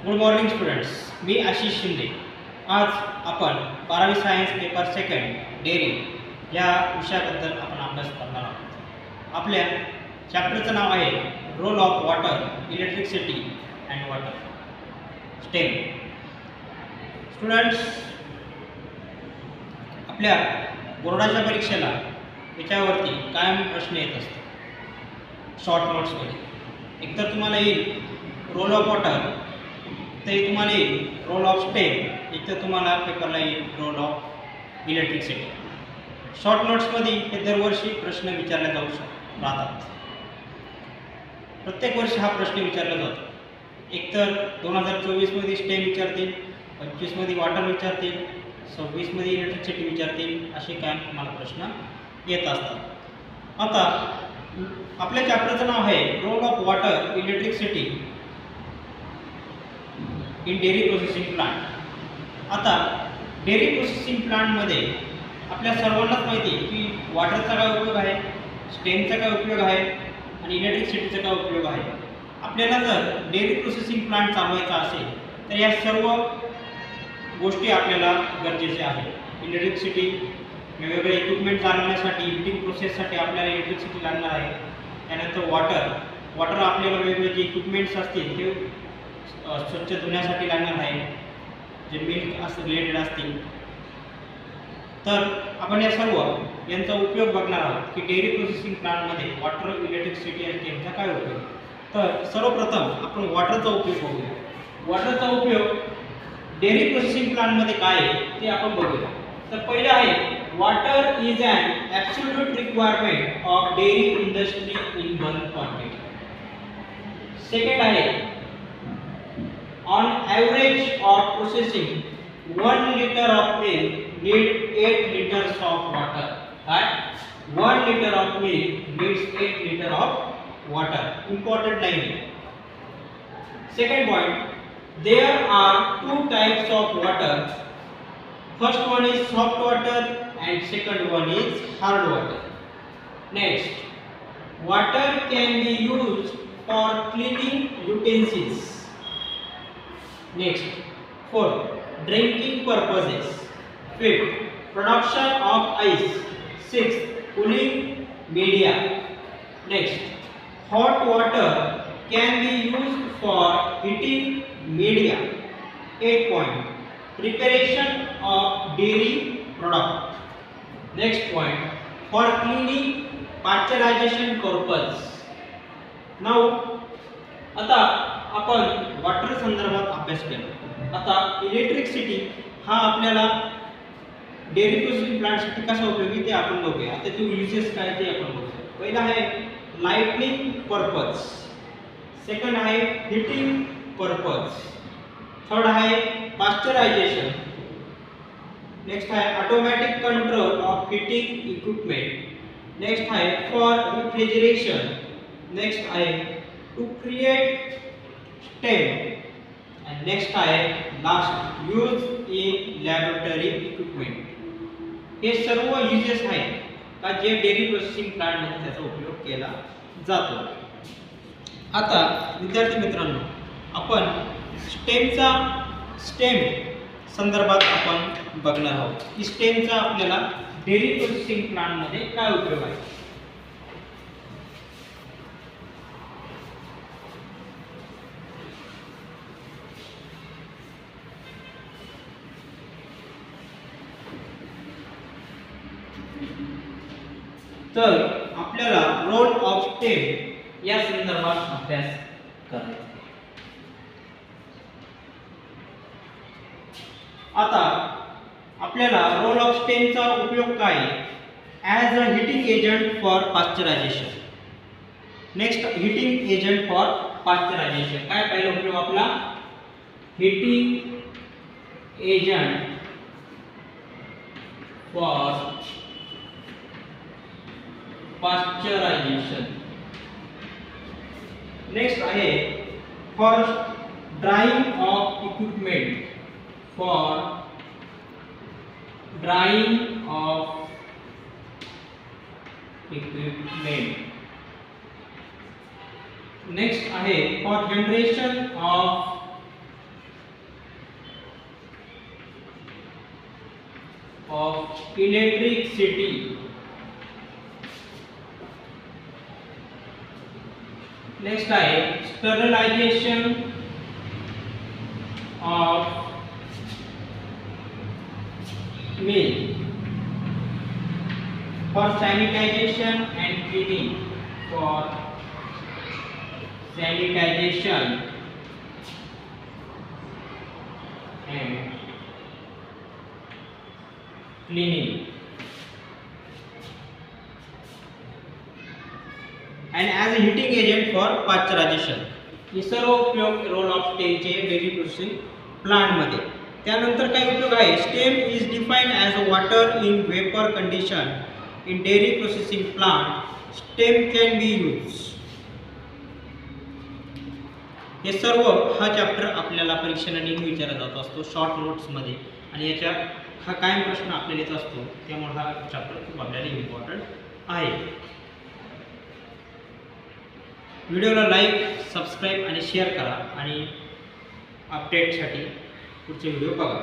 Good morning students. मी आशिष शिंदे. आज आपण 12वी सायन्स पेपर सेकंड डेअरी या विषयाबद्दल आपण अभ्यास करणार आहोत. आपल्या चॅप्टरचं नाव आहे role of water, electricity and water, steam. Students, आपल्या बोर्डाच्या परीक्षेला याच्यावरती कायम प्रश्न येत असतात शॉर्ट नोट्समध्ये. एकतर तुम्हाला येईल रोल ऑफ वॉटर, ते तुम्हाला येईल रोल ऑफ स्टेम, एकतर तुम्हाला पेपरला येईल रोल ऑफ इलेक्ट्रिसिटी. शॉर्ट नोट्समध्ये हे दरवर्षी प्रश्न विचारले जाऊ राहतात. प्रत्येक वर्षी हा प्रश्न विचारला जातो. एकतर 2024मध्ये स्टेम विचारतील, 25मध्ये वॉटर विचारतील, 26मध्ये इलेक्ट्रिसिटी विचारतील, असे काय तुम्हाला प्रश्न येत असतात. आता आपल्या चॅप्टरचं नाव आहे role of water, electricity in dairy processing plant. आता डेअरी प्रोसेसिंग प्लांटमध्ये आपल्या सर्वांनाच माहिती आहे की वॉटरचा काय उपयोग आहे, स्टेमचा काय उपयोग आहे आणि इलेक्ट्रिसिटीचा काय उपयोग आहे. आपल्याला जर डेअरी प्रोसेसिंग प्लांट चालवायचा असेल तर या सर्व गोष्टी आपल्याला गरजेच्या आहेत. इलेक्ट्रिसिटी, वेगवेगळे इक्विपमेंट चालवण्यासाठी, हिटिंग प्रोसेससाठी आपल्याला इलेक्ट्रिसिटी लागणार आहे. त्यानंतर वॉटर आपल्याला वेगवेगळे जे इक्विपमेंट्स असतील ते स्वच्छ धुण्यासाठी लागणार आहे, जे मिल्क रिलेटेड असतील. तर आपण या सर्व यांचा उपयोग बघणार आहोत की डेअरी प्रोसेसिंग प्लांटमध्ये वॉटर, इलेक्ट्रिसिटी आणि स्टेमचा काय उपयोग. तर सर्वप्रथम आपण वॉटरचा उपयोग बघूया. वॉटरचा उपयोग डेअरी प्रोसेसिंग प्लांटमध्ये काय आहे ते आपण बघूया. तर पहिलं आहे water is an absolute requirement of dairy industry in one quantity. Second आहे on average of processing 1 liter of milk need 8 liters of water. Right? 1 liter of milk needs 8 liter of water. Important line. Second point, there are two types of water. First one is soft water and second one is hard water. Next, water can be used for cleaning utensils. Next, fourth, drinking purposes. Fifth, production of ice. Sixth, cooling media. Next, hot water can be used for heating media. 8 point, preparation of dairy product. Next point, for cleaning pasteurization purpose. Now, आता आपण water संदर्भात अभ्यास केला. आता electricity हा आपल्याला dairy processing प्लांटसाठी कसा उपयोगी ते आपण बघूया. आता ते युजेस काय ते आपण बघूया. पहिला आहे लाइटनिंग पर्पज, सेकंड आहे हीटिंग पर्पज, थर्ड आहे पास्चरायझेशन, नेक्स्ट आहे automatic control of heating equipment, next आहे फॉर रेफ्रिजरेशन, नेक्स्ट आहे to create steam, and next आहे last use in laboratory equipment. हे सर्व युजेस आहेत का जे डेअरी प्रोसेसिंग प्लांट मध्ये त्याचा उपयोग केला जातो. आता विद्यार्थी मित्रांनो, आपण स्टेम संदर्भात आपण बघणार आहोत की स्टेमचा आपल्याला डेअरी प्रोसेसिंग प्लांट मध्ये काय उपयोग आहे. तर आपल्याला रोल ऑफ स्टेम या संदर्भात अभ्यास करायचा आहे. आता आपल्याला रोल ऑफ स्टेमचा उपयोग काय as a heating agent for pasteurization. Next, heating agent for pasteurization. काय पहिला उपयोग आपला heating agent for pasteurization. Next आहे for drying of equipment, for drying of equipment. Next आहे for generation of of electricity. Next आहे sterilization of milk for sanitization and cleaning. For sanitization and cleaning. And as a heating agent for pasteurization. हे सर्व उपयोग role of स्टेमचे dairy processing प्लांटमध्ये. त्यानंतर काय उपयोग आहे, stem is defined as a water in vapour condition in dairy processing plant. Stem can be use. हे सर्व हा चॅप्टर आपल्याला परीक्षेला नेहमी विचारला जात असतो शॉर्ट नोट्समध्ये, आणि याच्या हा कायम प्रश्न आपल्याला येत असतो, त्यामुळे हा चॅप्टर खूप आपल्याला इम्पॉर्टंट आहे. व्हिडिओला लाईक, सबस्क्राईब आणि शेअर करा, आणि अपडेटसाठी पुढचे व्हिडिओ बघा.